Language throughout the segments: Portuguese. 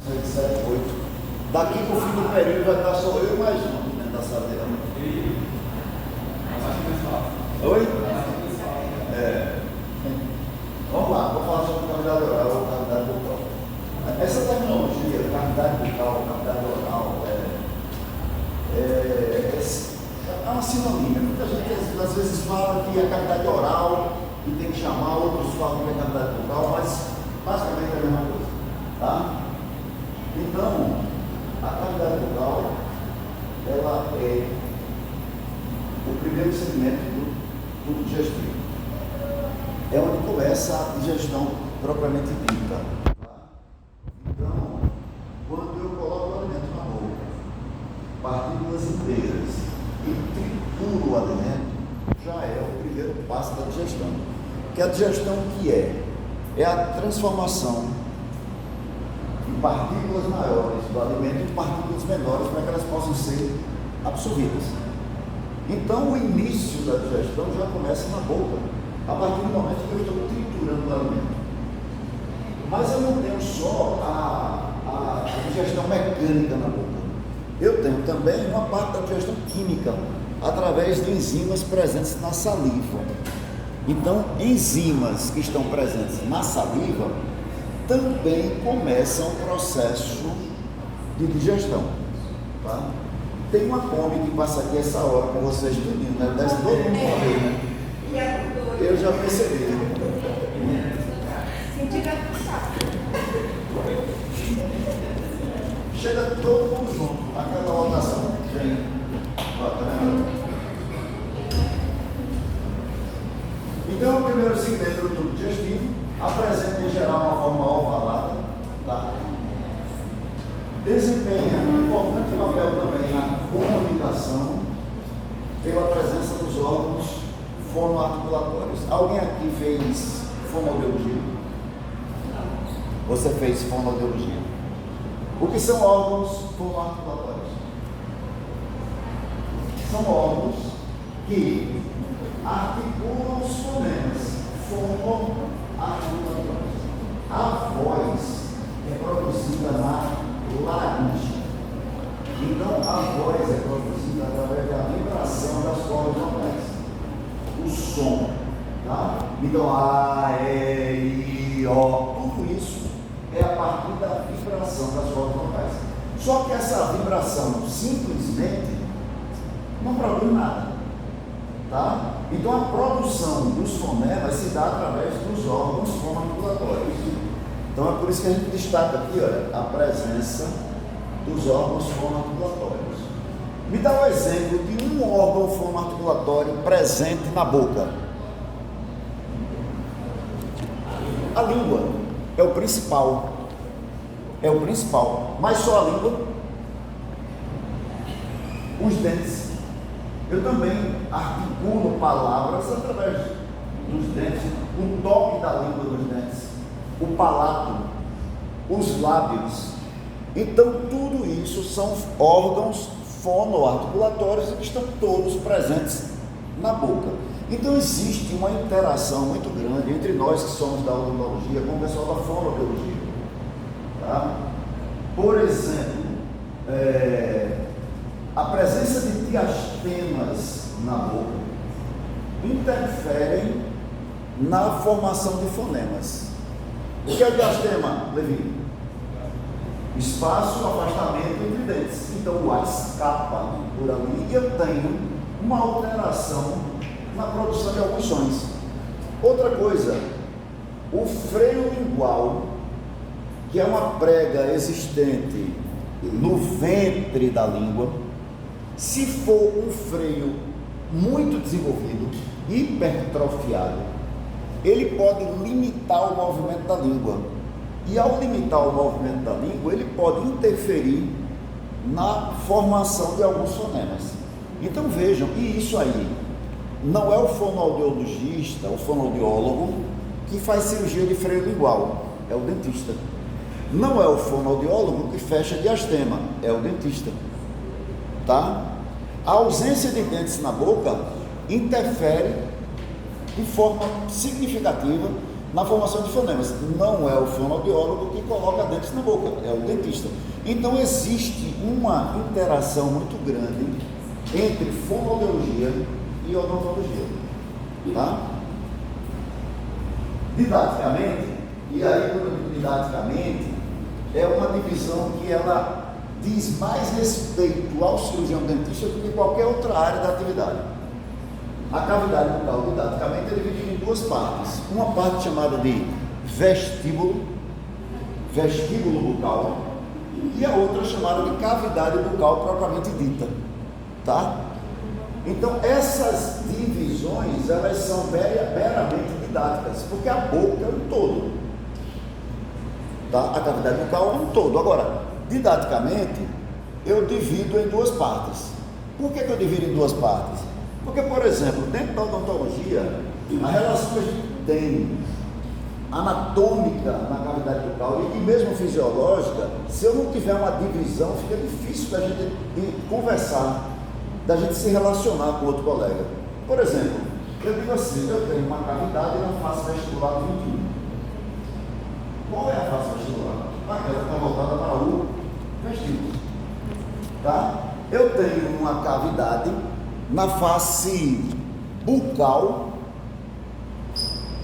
6, 7, 8. Daqui para o fim do período vai estar só eu e mais um aqui dentro da sala dele. Oi? Vamos lá, vou falar sobre cavidade oral ou cavidade bucal. Essa terminologia, cavidade bucal, cavidade oral, é uma sinonímia. Muita gente às vezes fala que é cavidade oral e tem que chamar, outros falam que é cavidade bucal, mas basicamente é a mesma coisa. Tá? Então, a cavidade bucal, ela é o primeiro segmento do digestivo. É onde começa a digestão propriamente dita. Tá? Então, quando eu coloco o alimento na boca, partículas inteiras, e trituro o alimento, já é o primeiro passo da digestão. Que a digestão que é a transformação de partículas maiores do alimento em partículas menores para que elas possam ser absorvidas. Então, o início da digestão já começa na boca, a partir do momento que eu estou triturando o alimento. Mas eu não tenho só a digestão mecânica na boca. Eu tenho também uma parte da digestão química, através de enzimas presentes na saliva. Então, enzimas que estão presentes na saliva também começam o processo de digestão. Tá? Tem uma Kombi que passa aqui essa hora com vocês tudinho, né? Desce todo mundo correr, né? Eu já percebi. Chega todo mundo junto, aquela lotação. Então, o primeiro segmento do tubo digestivo apresenta em geral uma forma ovalada, tá? Desempenha um importante papel também na comunicação pela presença dos órgãos fonoarticulatórios. Alguém aqui fez fonoaudiologia? Você fez fonoaudiologia? O que são órgãos fonoarticulatórios? São órgãos que articulam os fonemas fonoarticulatórios. A voz é produzida na laringe. Então, a voz é produzida através da vibração das cordas vocais. O som, tá? Então, A, E, I, O, tudo isso é a partir da vibração das cordas vocais. Só que essa vibração simplesmente não produz nada, tá? Então, a produção dos fonemas se dá através dos órgãos fonoarticulatórios. Então, é por isso que a gente destaca aqui, olha, a presença dos órgãos fonoarticulatórios. Me dá um exemplo de um órgão fonoarticulatório presente na boca. A língua é o principal. É o principal. Mas só a língua. Os dentes. Eu também articulo palavras através dos dentes. O toque da língua nos dentes. O palato. Os lábios. Então, tudo isso são órgãos fonoarticulatórios que estão todos presentes na boca. Então, existe uma interação muito grande entre nós que somos da odontologia com o pessoal da fonoaudiologia. Tá? Por exemplo, a presença de diastemas na boca interferem na formação de fonemas. O que é o diastema, Levi? Espaço, afastamento entre dentes. Então o ar escapa por ali e eu tenho uma alteração na produção de alguns sons. Outra coisa, o freio lingual, que é uma prega existente no ventre da língua, se for um freio muito desenvolvido, hipertrofiado, ele pode limitar o movimento da língua. E ao limitar o movimento da língua, ele pode interferir na formação de alguns fonemas. Então vejam, e isso aí não é o fonoaudiologista, o fonoaudiólogo que faz cirurgia de freio lingual, é o dentista. Não é o fonoaudiólogo que fecha diastema, é o dentista. Tá? A ausência de dentes na boca interfere de forma significativa na formação de fonemas. Não é o fonoaudiólogo que coloca dentes na boca, é o dentista. Então existe uma interação muito grande entre fonoaudiologia e odontologia, tá? Didaticamente, e aí quando eu digo didaticamente, é uma divisão que ela diz mais respeito ao cirurgião dentista do que qualquer outra área da atividade. A cavidade bucal, didaticamente, é dividida em duas partes. Uma parte chamada de vestíbulo bucal, e a outra chamada de cavidade bucal propriamente dita, tá? Então, essas divisões, elas são meramente didáticas, porque a boca é um todo, tá? A cavidade bucal é um todo. Agora, didaticamente, eu divido em duas partes. Por que eu divido em duas partes? Porque, por exemplo, dentro da odontologia, a relação que a gente tem anatômica na cavidade bucal e mesmo fisiológica, se eu não tiver uma divisão, fica difícil da gente conversar, da gente se relacionar com outro colega. Por exemplo, eu digo assim, eu tenho uma cavidade na face vestibular do 21. Qual é a face vestibular? Aquela que está voltada para o vestíbulo. Tá? Eu tenho uma cavidade na face bucal,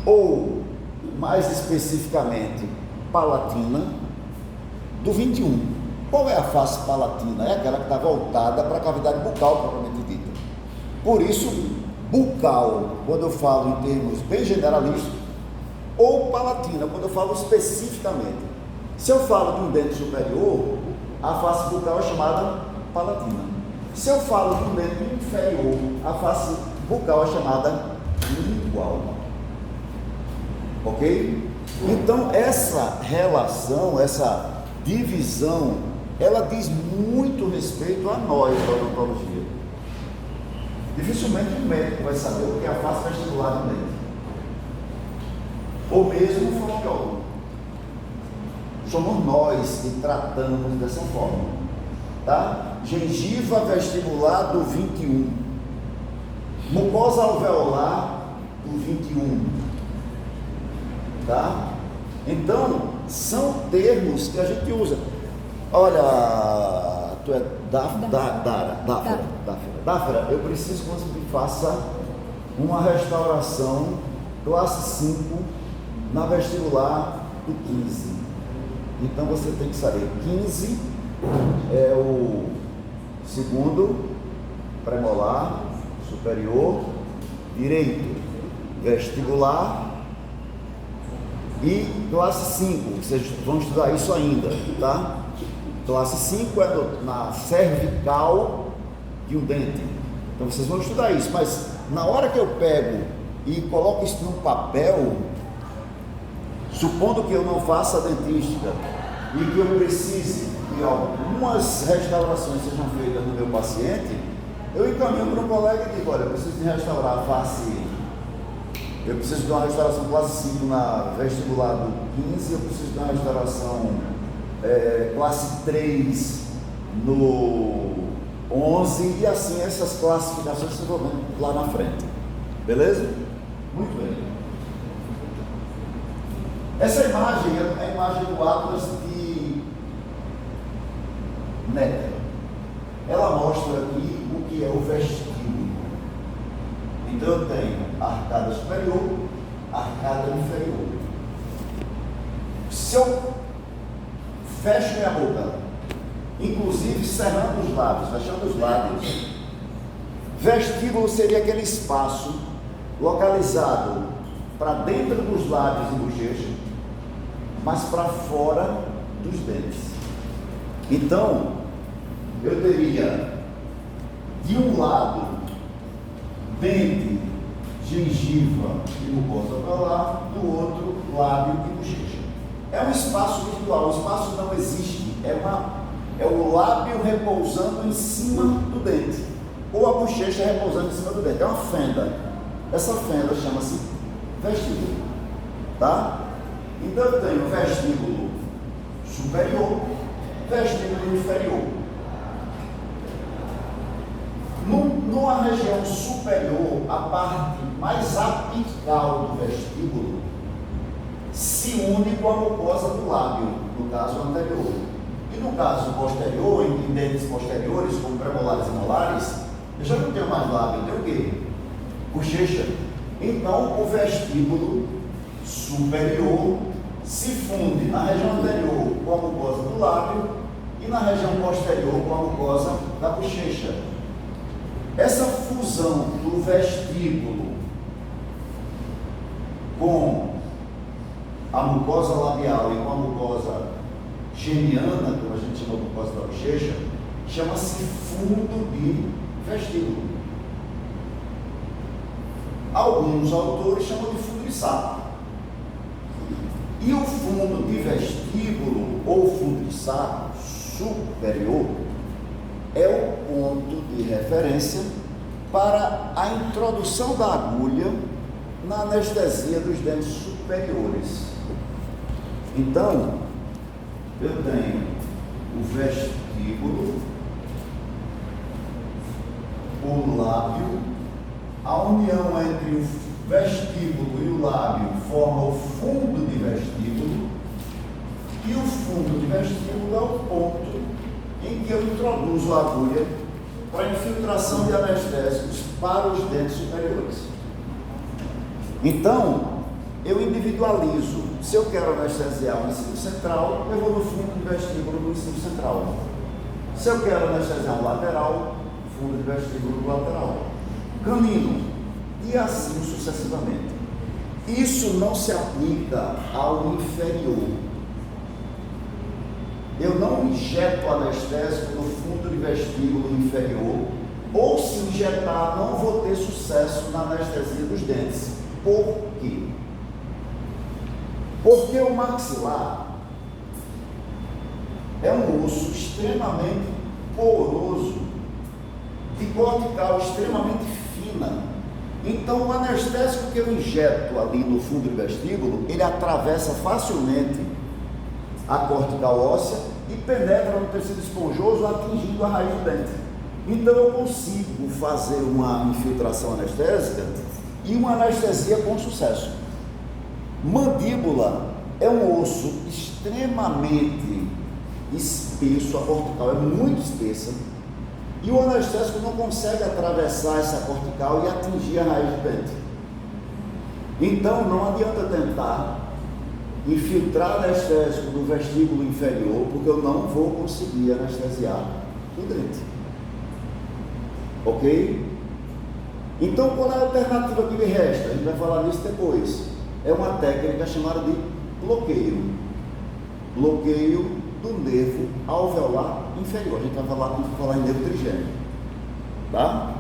ou mais especificamente palatina, do 21. Qual é a face palatina? É aquela que está voltada para a cavidade bucal propriamente dita. Por isso, bucal, quando eu falo em termos bem generalistas, ou palatina, quando eu falo especificamente. Se eu falo de um dente superior, a face bucal é chamada palatina. Se eu falo de um dente inferior, a face bucal é chamada lingual. Ok? Então, essa relação, essa divisão, ela diz muito respeito a nós da odontologia. Dificilmente um médico vai saber o que é a face vestibular do dente, ou mesmo o fonoaudiólogo. Somos nós que tratamos dessa forma, tá? Gengiva vestibular do 21, mucosa alveolar do 21, tá? Então, são termos que a gente usa. Olha, tu é Dáfera, eu preciso que você me faça uma restauração classe 5 na vestibular do 15. Então você tem que saber, 15 é o segundo premolar superior direito, vestibular e classe 5, vocês vão estudar isso ainda, tá? Classe 5 é na cervical de um dente, então vocês vão estudar isso, mas na hora que eu pego e coloco isso num papel, supondo que eu não faça dentística e que eu precise que algumas restaurações sejam feitas no meu paciente, eu encaminho para um colega e digo, olha, eu preciso de restaurar a face, eu preciso de uma restauração classe 5 na vestibular do 15, eu preciso de uma restauração classe 3 no 11, e assim essas classificações se vão vendo lá na frente. Beleza? Muito bem. Essa imagem é a imagem do Atlas de Necker. Ela mostra aqui o que é o vestíbulo. Então eu tenho a arcada superior, a arcada inferior. Se eu fecho minha boca, inclusive cerrando os lábios, fechando os lábios, vestíbulo seria aquele espaço localizado para dentro dos lábios e bochecha, mas para fora dos dentes. Então, eu teria de um lado dente, gengiva e mucosa alveolar, do outro lábio e bochecha. É um espaço virtual, o espaço não existe, é o lábio repousando em cima do dente, ou a bochecha repousando em cima do dente, é uma fenda. Essa fenda chama-se vestíbulo, tá? Então eu tenho vestíbulo superior, vestíbulo inferior. Numa região superior, a parte mais apical do vestíbulo se une com a mucosa do lábio, no caso anterior. E no caso posterior, em dentes posteriores, como premolares e molares, eu já não tenho mais lábio, eu tenho o quê? Bochecha. Então, o vestíbulo superior se funde na região anterior com a mucosa do lábio e na região posterior com a mucosa da bochecha. Essa fusão do vestíbulo com a mucosa labial e com a mucosa geniana, como a gente chama de mucosa da bochecha, chama-se fundo de vestíbulo. Alguns autores chamam de fundo de saco. E o fundo de vestíbulo ou fundo de saco superior é o ponto de referência para a introdução da agulha na anestesia dos dentes superiores. Então, eu tenho o vestíbulo, o lábio, a união entre o vestíbulo e o lábio forma o fundo de vestíbulo, e o fundo de vestíbulo é o ponto em que eu introduzo a agulha para infiltração de anestésicos para os dentes superiores. Então, eu individualizo. Se eu quero anestesiar o ensino central, eu vou no fundo de vestíbulo do ensino central. Se eu quero anestesiar o lateral, fundo de vestíbulo do lateral. Canino. E assim sucessivamente. Isso não se aplica ao inferior. Eu não injeto anestésico no fundo de vestíbulo inferior, ou se injetar, não vou ter sucesso na anestesia dos dentes. Por quê? Porque o maxilar é um osso extremamente poroso, de cortical extremamente fina. Então, o anestésico que eu injeto ali no fundo do vestíbulo, ele atravessa facilmente a cortical óssea e penetra no tecido esponjoso, atingindo a raiz do dente. Então, eu consigo fazer uma infiltração anestésica e uma anestesia com sucesso. Mandíbula é um osso extremamente espesso, a cortical é muito espessa, e o anestésico não consegue atravessar essa cortical e atingir a raiz do dente. Então, não adianta tentar infiltrar anestésico no vestíbulo inferior, porque eu não vou conseguir anestesiar o dente. Ok? Então, qual é a alternativa que me resta? A gente vai falar disso depois. É uma técnica chamada de bloqueio. Bloqueio do nervo alveolar inferior. A gente vai falar em nervo trigêmeo. Tá?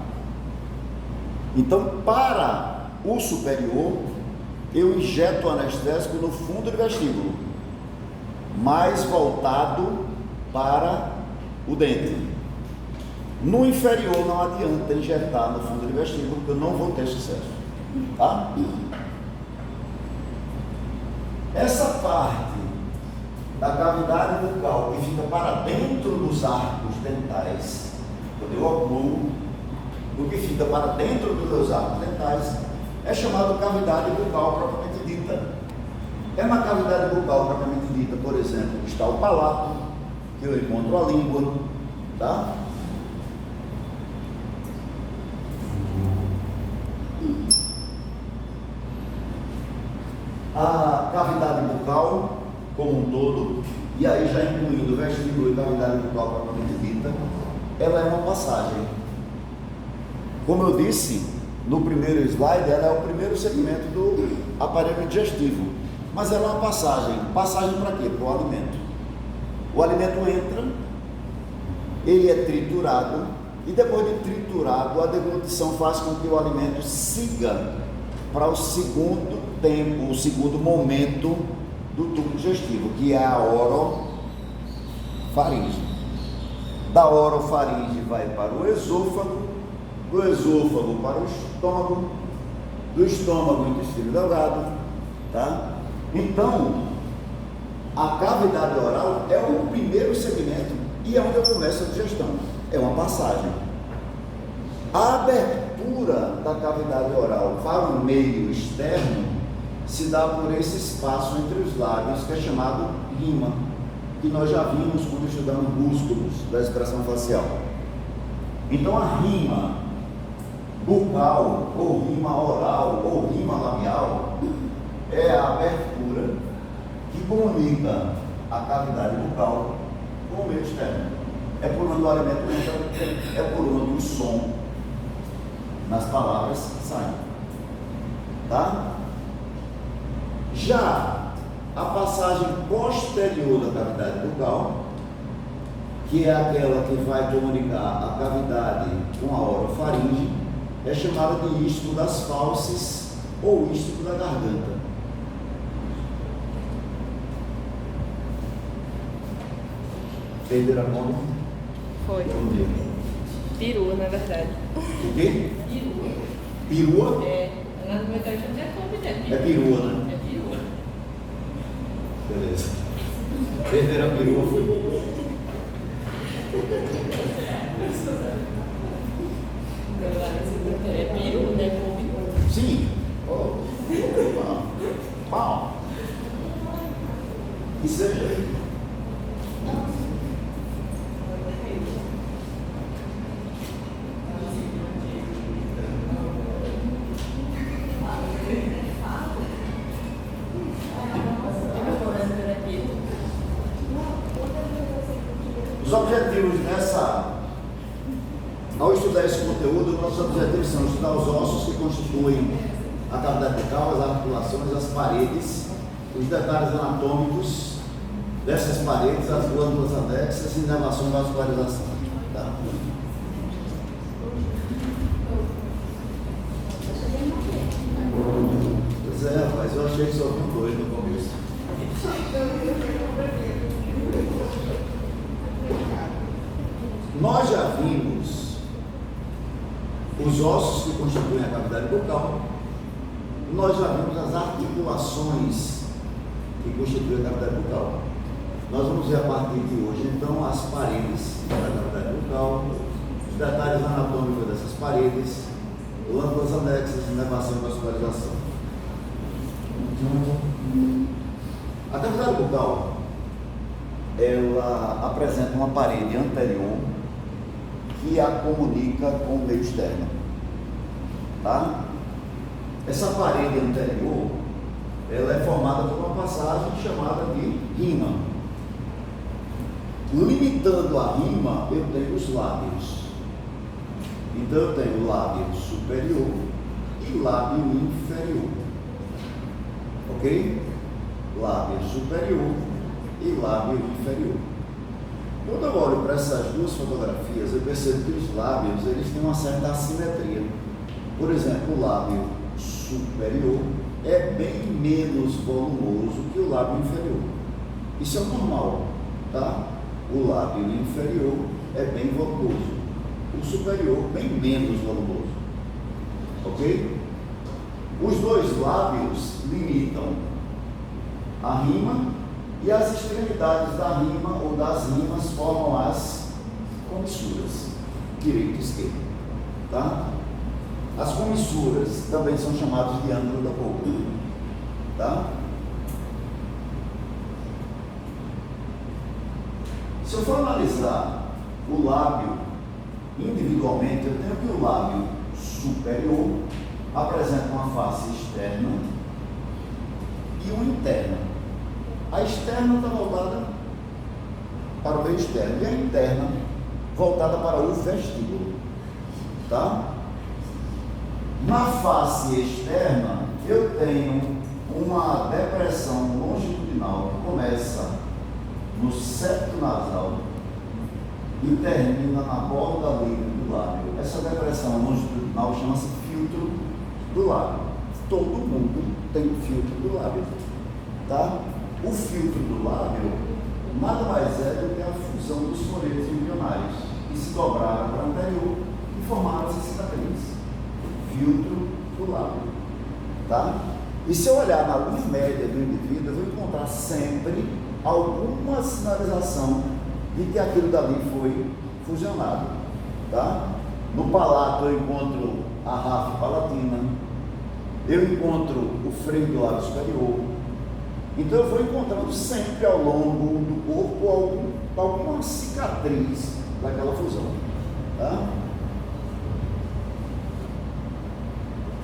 Então, para o superior, eu injeto o anestésico no fundo do vestíbulo, mais voltado para o dente. No inferior, não adianta injetar no fundo do vestíbulo, porque eu não vou ter sucesso. Tá? Essa parte da cavidade bucal que fica para dentro dos arcos dentais, quando eu ocluo, o que fica para dentro dos meus arcos dentais, é chamado cavidade bucal propriamente dita. É na cavidade bucal propriamente dita, por exemplo, está o palato, que eu encontro a língua, tá? A cavidade bucal como um todo, e aí já incluindo o vestíbulo e cavidade bucal propriamente dita, ela é uma passagem. Como eu disse no primeiro slide, ela é o primeiro segmento do aparelho digestivo, mas ela é uma passagem. Passagem para quê? Para o alimento. O alimento entra, ele é triturado, e depois de triturado, a deglutição faz com que o alimento siga para o segundo tempo, o segundo momento do tubo digestivo, que é a orofaringe. Da orofaringe vai para o esôfago, do esôfago para o estômago, do estômago o intestino delgado, tá? Então, a cavidade oral é o primeiro segmento e é onde eu começo a digestão, é uma passagem. A abertura da cavidade oral para o meio externo se dá por esse espaço entre os lábios que é chamado rima, que nós já vimos quando estudamos músculos da expressão facial. Então a rima bucal, ou rima oral, ou rima labial, é a abertura que comunica a cavidade bucal com o meio externo. É por onde o alimento entra, é por onde o som nas palavras sai. Tá? Já a passagem posterior da cavidade bucal, que é aquela que vai comunicar a cavidade com a orofaringe, é chamada de istmo das fauces ou istmo da garganta. Perderam a conta? Foi. Perua, na verdade. O quê? Perua. Perua? É, na verdade não é como, né? É perua, né? É perua. Beleza. Perderam a perua, foi. É peru, né? Couve. Sim. Oh. Pau. E seja. Os objetivos ao estudar esse conteúdo, nossos objetivos são estudar os ossos que constituem a cavidade bucal, as articulações, as paredes, os detalhes anatômicos dessas paredes, as glândulas anexas e inervação e vascularização. Tá? Pois é, rapaz, eu achei que só tinha dois no começo. Nós já vimos os ossos que constituem a cavidade bucal, nós já vimos as articulações que constituem a cavidade bucal. Nós vamos ver a partir de hoje, então, as paredes da cavidade bucal, os detalhes anatômicos dessas paredes, glândulas anexas, inervação e vascularização. A cavidade bucal, ela apresenta uma parede anterior que a comunica com o meio externo, tá? Essa parede anterior, ela é formada por uma passagem chamada de rima. Limitando a rima, eu tenho os lábios. Então eu tenho lábio superior e lábio inferior, ok? Lábio superior e lábio inferior. Quando eu olho para essas duas fotografias, eu percebo que os lábios eles têm uma certa assimetria. Por exemplo, o lábio superior é bem menos volumoso que o lábio inferior. Isso é normal, tá? O lábio inferior é bem volumoso, o superior bem menos volumoso, ok? Os dois lábios limitam a rima e as extremidades da rima ou das rimas formam as comissuras, direito e esquerdo, tá? As comissuras também são chamadas de ângulo da boca, tá? Se eu for analisar o lábio individualmente, eu tenho que o lábio superior apresenta uma face externa e uma interna. A externa está voltada para o meio externo e a interna voltada para o vestíbulo, tá? Na face externa, eu tenho uma depressão longitudinal que começa no septo nasal e termina na borda livre do lábio. Essa depressão longitudinal chama-se filtro do lábio. Todo mundo tem um filtro do lábio, tá? O filtro do lábio nada mais é do que a fusão dos floretes embrionários que se dobraram para o anterior e formaram essa cicatriz. Filtro do lábio, tá? E se eu olhar na luz média do indivíduo, eu vou encontrar sempre alguma sinalização de que aquilo dali foi fusionado, tá? No palato eu encontro a ráfia palatina, eu encontro o freio do lábio superior. Então eu vou encontrando sempre ao longo do corpo alguma cicatriz daquela fusão. Tá?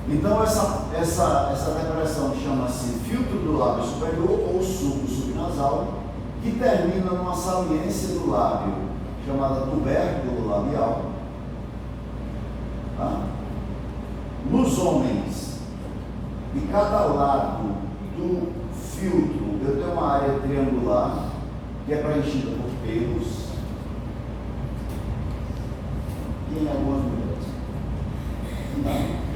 Então essa depressão chama-se filtro do lábio superior ou sulco subnasal, que termina numa saliência do lábio chamada tubérculo labial. Tá? Nos homens, de cada lado do filtro, eu tenho uma área triangular que é preenchida por pelos. E em algumas mulheres. Não.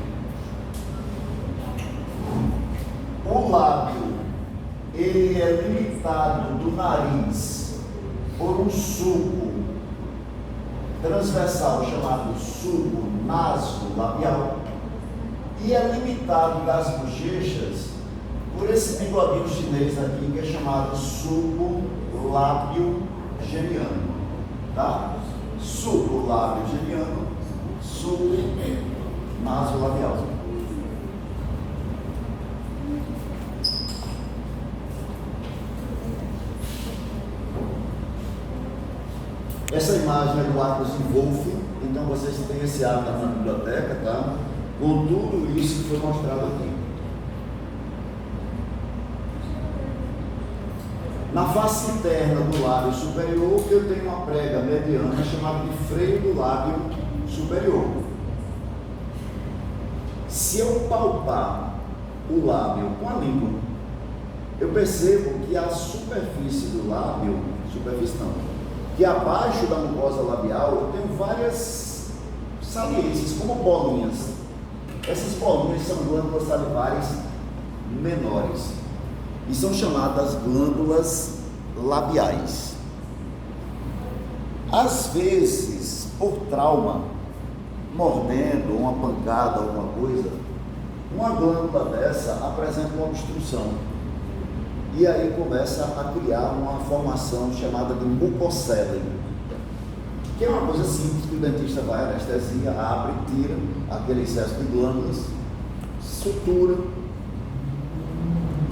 O lábio, ele é limitado do nariz por um sulco transversal chamado sulco naso-labial e é limitado das bochechas por esse bigodinho chinês aqui que é chamado sulco lábio-geniano, tá? Sulco lábio-geniano, sulco naso-labial. Essa imagem é do Atlas de Wolff, então vocês têm esse Atlas na biblioteca, tá? Com tudo isso que foi mostrado aqui. Na face interna do lábio superior, eu tenho uma prega mediana chamada de freio do lábio superior. Se eu palpar o lábio com a língua, eu percebo que a superfície do lábio, que abaixo da mucosa labial eu tenho várias saliências, como bolinhas. Essas bolinhas são glândulas salivares menores e são chamadas glândulas labiais. Às vezes, por trauma, mordendo, uma pancada, alguma coisa, uma glândula dessa apresenta uma obstrução. E aí começa a criar uma formação chamada de mucocele, que é uma coisa simples que o dentista vai, anestesia, abre, tira aquele excesso de glândulas, sutura,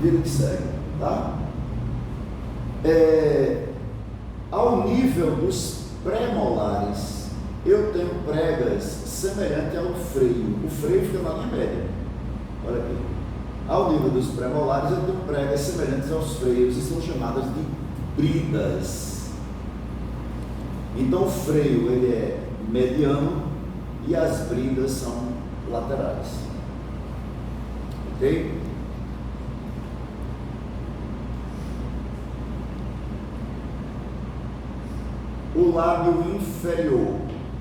vida que segue, tá? Ao nível dos pré-molares, eu tenho pregas semelhantes ao freio. O freio fica na linha média. Olha aqui. Ao nível dos pré-molares, eu tenho pregas semelhantes aos freios e são chamadas de bridas. Então o freio ele é mediano e as bridas são laterais. Ok? O lábio inferior,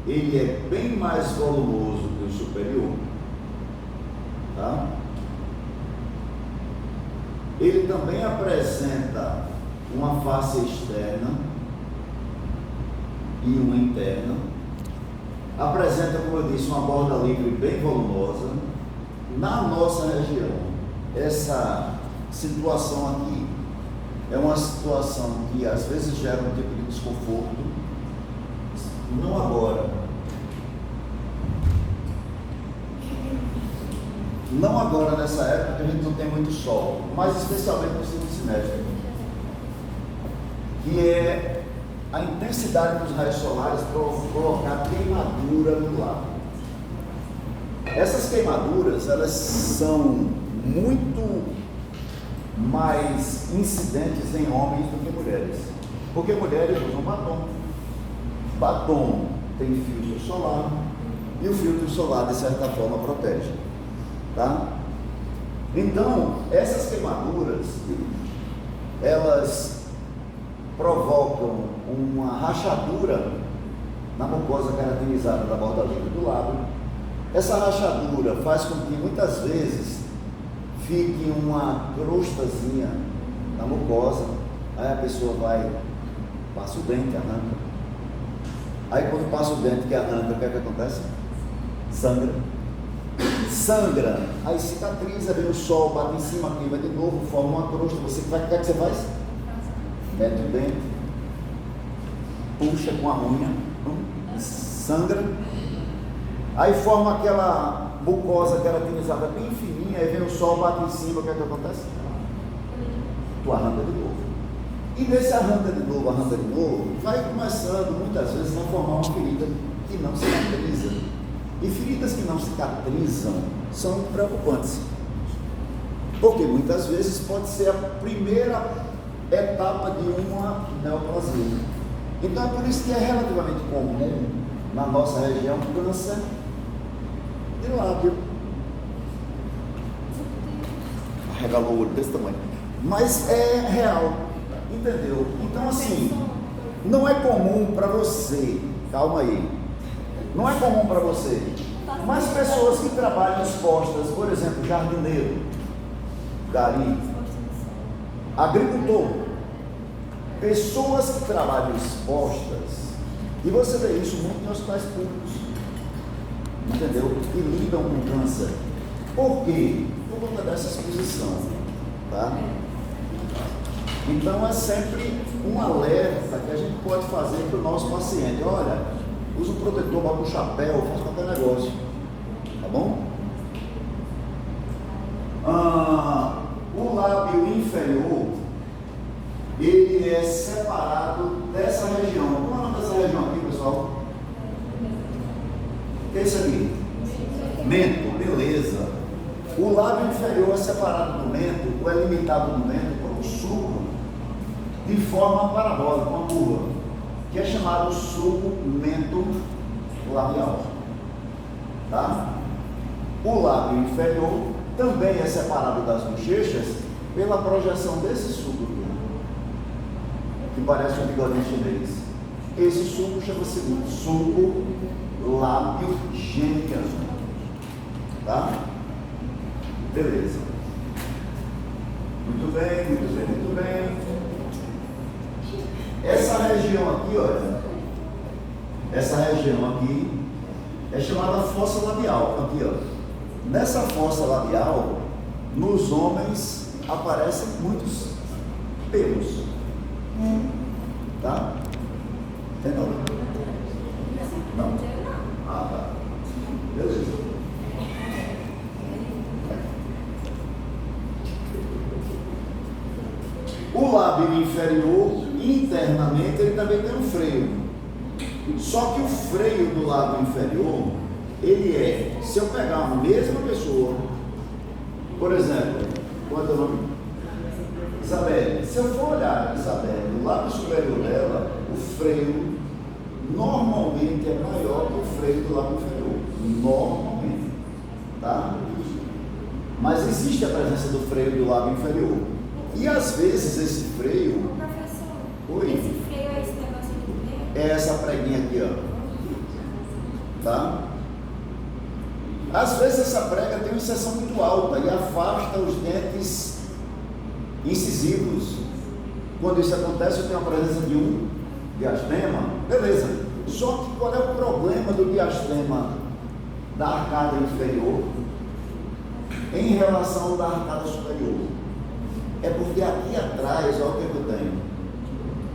ele é bem mais volumoso que o superior, tá? Ele também apresenta uma face externa e uma interna. Apresenta, como eu disse, uma borda livre bem volumosa. Na nossa região, essa situação aqui é uma situação que às vezes gera um tipo de desconforto. Não agora. Não agora nessa época, porque a gente não tem muito sol, mas especialmente no segundo semestre, que é a intensidade dos raios solares provocar queimadura no lábio. Essas queimaduras, elas são muito mais incidentes em homens do que mulheres, porque mulheres usam batom. Batom tem filtro solar e o filtro solar de certa forma protege, tá? Então essas queimaduras elas provocam uma rachadura na mucosa caracterizada da borda livre do lábio. Essa rachadura faz com que muitas vezes fique uma crostazinha na mucosa, aí a pessoa vai, passa o dente, arranca. Aí quando passa o dente que arranca, o que é que acontece? Sangra. Sangra, aí cicatriza, vem o sol, bate em cima, queima de novo, forma uma crosta. Você, o que é que você faz? Mete o dente, puxa com a unha, sangra, Aí forma aquela mucosa queratinizada bem fininha, aí vem o sol, bate em cima, o que é que acontece? Tu arranca de novo. E nesse arranca de novo, vai começando muitas vezes a formar uma ferida que não cicatriza. E feridas que não cicatrizam são preocupantes. Porque muitas vezes pode ser a primeira etapa de uma neoplasia. Então é por isso que é relativamente comum na nossa região câncer de lábio. Arregalou o olho desse tamanho. Mas é real, entendeu? Então assim, não é comum para você, calma aí, não é comum para você, mas pessoas que trabalham expostas, por exemplo, jardineiro, gari, agricultor, pessoas que trabalham expostas, e você vê isso muito em hospitais públicos, entendeu? Que lidam com câncer. Por quê? Por conta dessa exposição, tá? Então é sempre um alerta que a gente pode fazer para o nosso paciente. Olha, usa um protetor, bota um chapéu, faz qualquer negócio, tá bom? O lábio inferior, ele é separado dessa região. Como é o nome dessa região aqui, pessoal? O que é isso aqui? Mento, beleza. O lábio inferior é separado do mento, ou é limitado no mento, por um sulco de forma parabólica, uma curva, que é chamado sulco mento labial. Tá? O lábio inferior também é separado das bochechas pela projeção desse sulco aqui, que parece um bigodinho chinês. Esse sulco chama-se sulco lábio geniano. Tá? Beleza. Muito bem, muito bem, muito bem. Essa região aqui, olha, essa região aqui é chamada fossa labial. Aqui, ó. Nessa fossa labial, nos homens aparecem muitos pelos. Tá? Entendeu? Não? Ah, tá. Beleza. O lábio inferior, internamente, ele também tem um freio. Só que o freio do lábio inferior, ele é, se eu pegar a mesma pessoa, por exemplo, qual é o nome? Isabelle. Se eu for olhar Isabelle, o lábio superior dela, o freio normalmente é maior que o freio do lábio inferior. Normalmente. Tá? Mas existe a presença do freio do lábio inferior. E às vezes esse freio. Professor, Oi? esse freio é esse negócio aqui mesmo? É essa preguinha aqui, ó. Tá? Às vezes essa prega tem uma inserção muito alta e afasta os dentes incisivos. Quando isso acontece, eu tenho a presença de um diastema, beleza. Só que qual é o problema do diastema da arcada inferior em relação ao da arcada superior? É porque aqui atrás, olha o que eu tenho,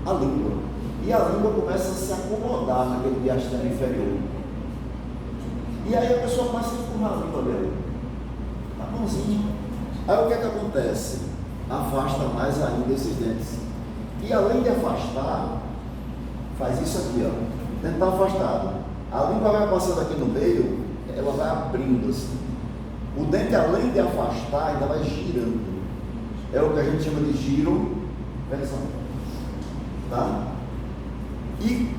a língua. E a língua começa a se acomodar naquele diastema inferior. E aí a pessoa começa a empurrar a língua dele. Tá bonzinho. Aí o que é que acontece? Afasta mais ainda esses dentes. E além de afastar, faz isso aqui, ó. O dente está afastado. A língua vai passando aqui no meio, ela vai abrindo assim. O dente, além de afastar, ainda vai girando. É o que a gente chama de giro versão. Tá? E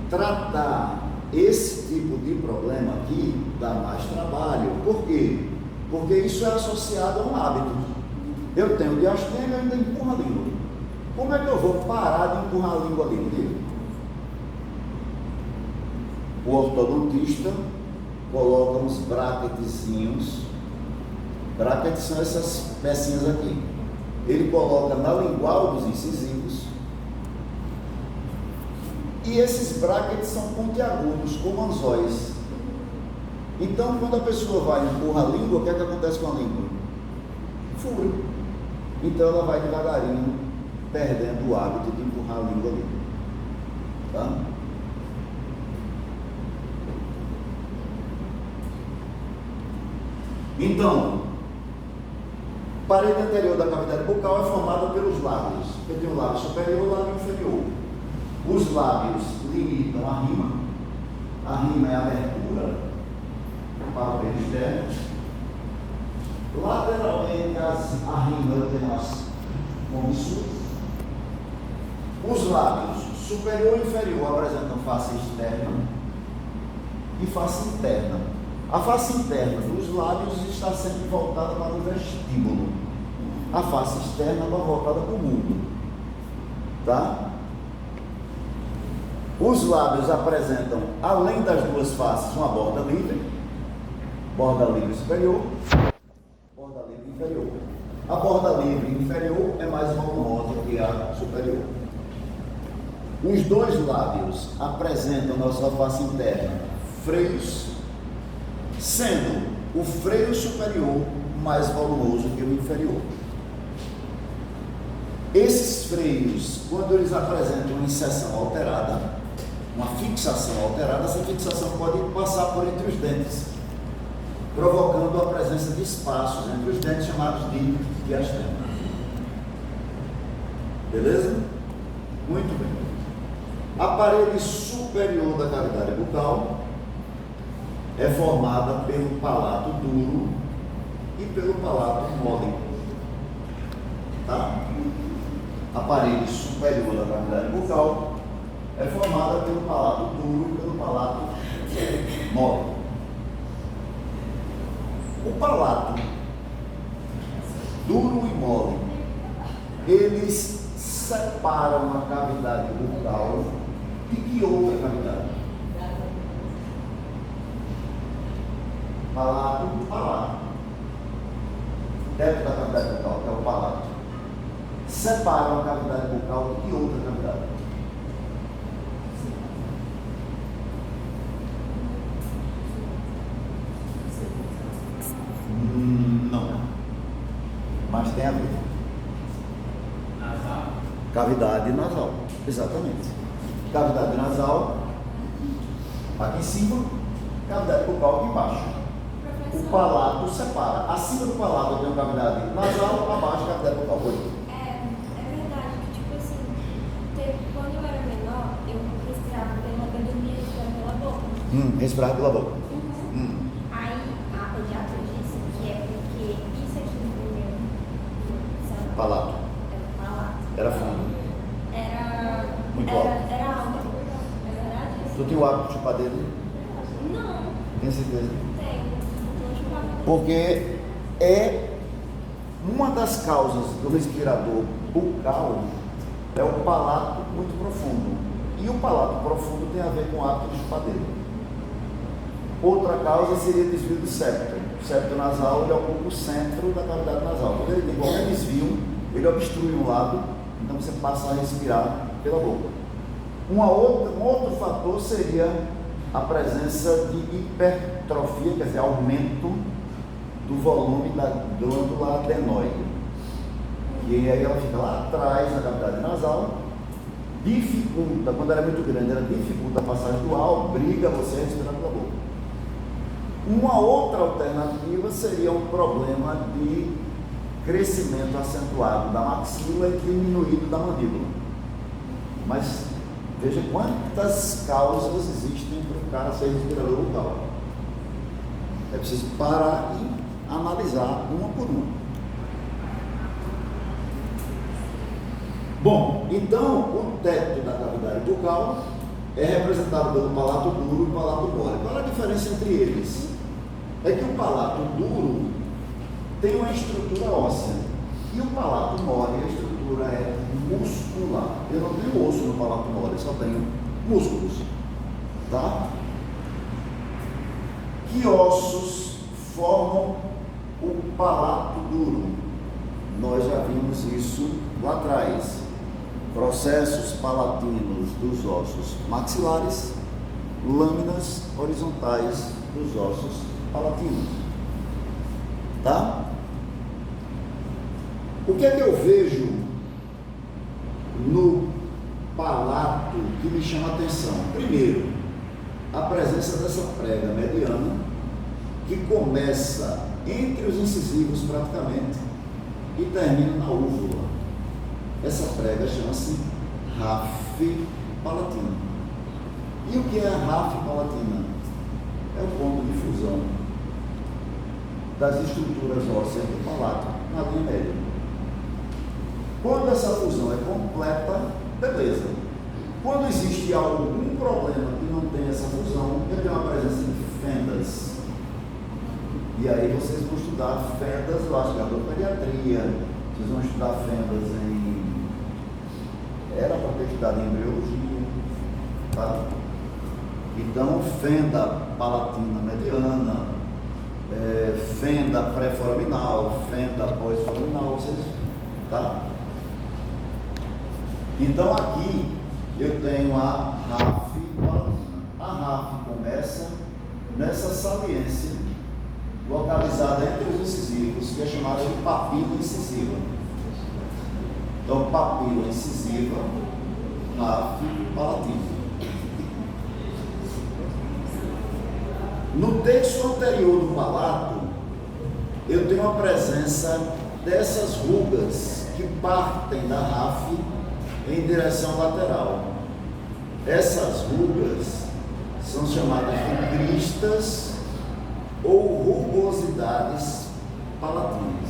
tratar esse tipo de problema aqui dá mais trabalho. Por quê? Porque isso é associado a um hábito. Eu tenho diastema e ainda empurro a língua. Como é que eu vou parar de empurrar a língua ali? O ortodontista coloca uns bracketzinhos. Brackets são essas pecinhas aqui. Ele coloca na lingual dos incisivos. E esses brackets são pontiagudos, como anzóis. Então, quando a pessoa vai empurrar a língua, o que é que acontece com a língua? Fura. Então, ela vai devagarinho perdendo o hábito de empurrar a língua ali. Tá? Então, a parede anterior da cavidade bucal é formada pelos lábios. Eu tenho o lábio superior e o lábio inferior. Os lábios limitam a rima. A rima é a abertura para o pelo externo. Lateralmente a rima eu tenho as comissões. Os lábios superior e inferior apresentam face externa e face interna. A face interna dos lábios está sempre voltada para o vestíbulo. A face externa está voltada para o mundo. Tá? Os lábios apresentam, além das duas faces, uma borda livre superior, borda livre inferior. A borda livre inferior é mais volumosa que a superior. Os dois lábios apresentam na sua face interna freios, sendo o freio superior mais volumoso que o inferior. Esses freios, quando eles apresentam uma inserção alterada, uma fixação alterada, essa fixação pode passar por entre os dentes, provocando a presença de espaços entre os dentes chamados de diastema. Beleza? Muito bem. A parede superior da cavidade bucal é formada pelo palato duro e pelo palato mole. Tá? A parede superior da cavidade bucal é formada pelo palato duro e pelo palato mole. O palato duro e mole, eles separam a cavidade bucal de que outra cavidade? Palato, dentro da cavidade bucal, que é o palato, separam a cavidade bucal de que outra cavidade? Não, mas tem a ver. Nasal. Cavidade nasal, exatamente. Cavidade nasal aqui em cima, cavidade bucal aqui embaixo. O palato separa. Acima do palato eu tenho cavidade nasal, abaixo cavidade bucal. É verdade que, tipo assim, quando eu era menor, eu respirava eu dormia respirando pela boca. Respirar pela boca. Aí a pediatra disse que é porque isso aqui no meu Palato. era palato. Era fundo. Muito alto. Era alto. É verdade? Tu tinha o hábito de chupar dele? Não, Tenho certeza. tenho. Não chupava. Porque é uma das causas do respirador bucal é o palato muito profundo. E o palato profundo tem a ver com o hábito de chupar dele. Outra causa seria desvio do septo. O septo nasal ele ocupa o centro da cavidade nasal. Quando ele tem qualquer desvio, ele obstrui um lado, então você passa a respirar pela boca. Um outro fator seria a presença de hipertrofia, quer dizer, aumento do volume da glândula adenoide. E aí ela fica lá atrás da cavidade nasal, dificulta, quando ela é muito grande, ela dificulta a passagem do ar, obriga você a respirar pela boca. Uma outra alternativa seria um problema de crescimento acentuado da maxila e diminuído da mandíbula. Mas veja quantas causas existem para o cara ser respirador bucal. É preciso parar e analisar uma por uma. Bom, então o teto da cavidade bucal é representado pelo palato duro e o palato mole. Qual é a diferença entre eles? É que o palato duro tem uma estrutura óssea e o palato mole, a estrutura é muscular. Eu não tenho osso no palato mole, eu só tenho músculos. Tá? Que ossos formam o palato duro? Nós já vimos isso lá atrás. Processos palatinos dos ossos maxilares, lâminas horizontais dos ossos palatinos. Tá? O que é que eu vejo no palato que me chama a atenção? Primeiro, a presença dessa prega mediana que começa entre os incisivos praticamente e termina na úvula. Essa prega chama-se RAF palatina. E o que é a RAF palatina? É o ponto de fusão das estruturas ósseas do palato na linha média. Quando essa fusão é completa, beleza. Quando existe algum problema que não tem essa fusão, eu tenho uma presença de fendas. E aí vocês vão estudar fendas, eu acho que é a pediatria, vocês vão estudar fendas em... Era para ter estudado em embriologia, tá? Então, fenda palatina mediana, fenda pré-foraminal, fenda pós-foraminal, vocês, tá? Então, aqui eu tenho a RAF palatina. A RAF começa nessa saliência localizada entre os incisivos, que é chamada de papila incisiva. Então, papila incisiva, RAF palatina. No terço anterior do palato, eu tenho a presença dessas rugas que partem da RAF em direção lateral. Essas rugas são chamadas de cristas ou rugosidades palatinas.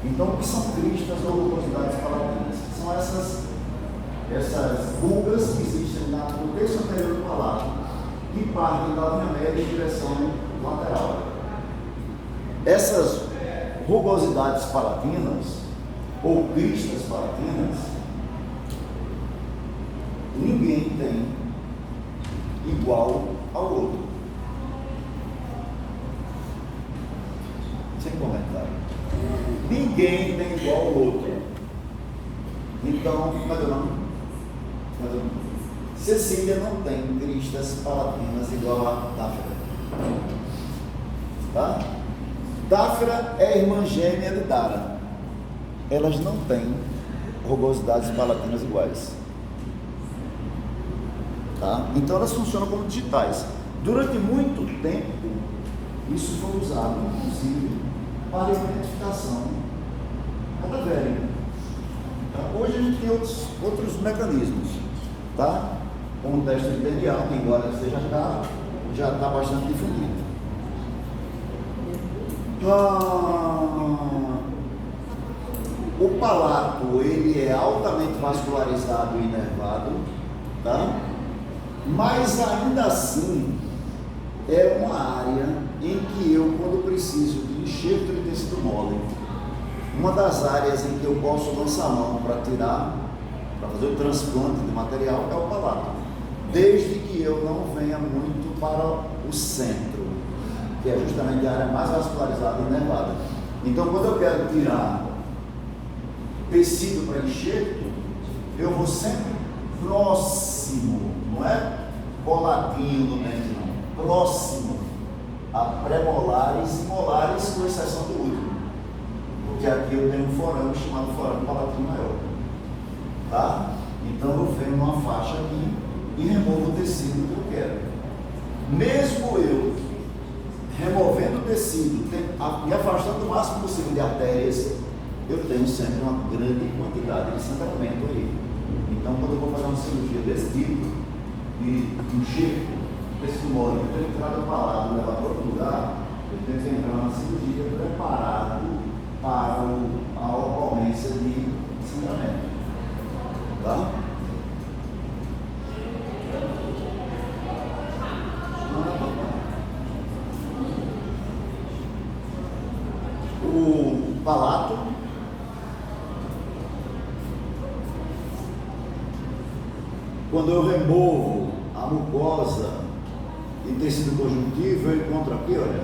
Então, o que são cristas ou rugosidades palatinas? São essas rugas que existem no terço anterior do palato, que partem da linha média em direção lateral. Essas rugosidades palatinas, ou cristas palatinas, ninguém tem igual ao outro. Sem comentário. Ninguém tem igual ao outro. Então, cadê o nome? Cecília não tem cristas palatinas igual a Dáfira. Tá? Dáfira é irmã gêmea de Dara. Elas não têm rugosidades palatinas iguais. Tá? Então elas funcionam como digitais. Durante muito tempo, isso foi usado, inclusive, para identificação cadavérica. Tá? Hoje a gente tem outros mecanismos, tá? Como o teste de DNA, que embora esteja caro, já está bastante difundido. O palato, ele é altamente vascularizado e inervado, tá? Mas ainda assim é uma área em que eu, quando preciso de enxerto de tecido mole, uma das áreas em que eu posso lançar a mão para tirar, para fazer o transplante de material, é o palato, desde que eu não venha muito para o centro, que é justamente a área mais vascularizada e inervada. Então, quando eu quero tirar tecido para enxerto, eu vou sempre próximo, não é coladinho no dente, não, próximo a pré-molares e molares, com exceção do último, porque aqui eu tenho um forame chamado forame palatino maior, tá? Então eu venho numa faixa aqui e removo o tecido que eu quero. Mesmo eu removendo o tecido e afastando o máximo possível de artérias, eu tenho sempre uma grande quantidade de sangramento aí. Então, quando eu vou fazer uma cirurgia desse tipo, de enxerto, tecido mole, eu tenho que entrar no palato e levar para outro lugar, eu tenho que entrar na cirurgia preparado para a ocorrência de sangramento. Tá? O palato, quando eu removo a mucosa e tecido conjuntivo, eu encontro aqui, olha,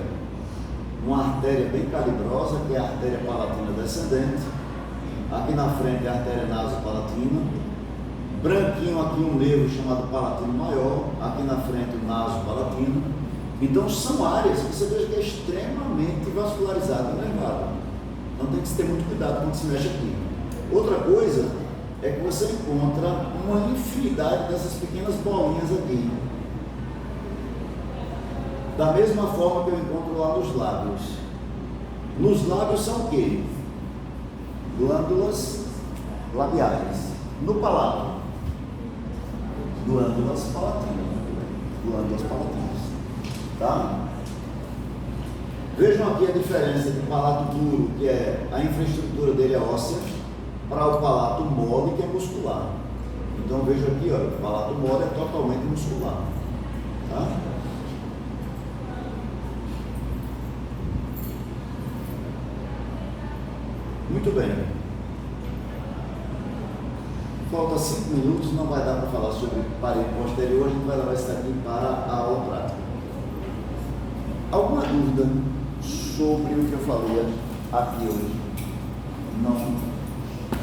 uma artéria bem calibrosa, que é a artéria palatina descendente. Aqui na frente é a artéria nasopalatina. Branquinho aqui um nervo chamado palatino maior. Aqui na frente o nasopalatino. Então são áreas que você veja que é extremamente vascularizada e inervada. Então tem que se ter muito cuidado quando se mexe aqui. Outra coisa é que você encontra uma infinidade dessas pequenas bolinhas aqui. Da mesma forma que eu encontro lá nos lábios. Nos lábios são o quê? Glândulas labiais. No palato, glândulas palatinas. Glândulas palatinas. Tá? Vejam aqui a diferença do palato duro, que é a infraestrutura dele é óssea, para o palato mole, que é muscular. Então veja aqui, ó, o palato mole é totalmente muscular. Tá? Muito bem. Falta 5 minutos, não vai dar para falar sobre parede posterior, a gente vai levar isso daqui para a aula prática. Alguma dúvida sobre o que eu falei aqui hoje? Não.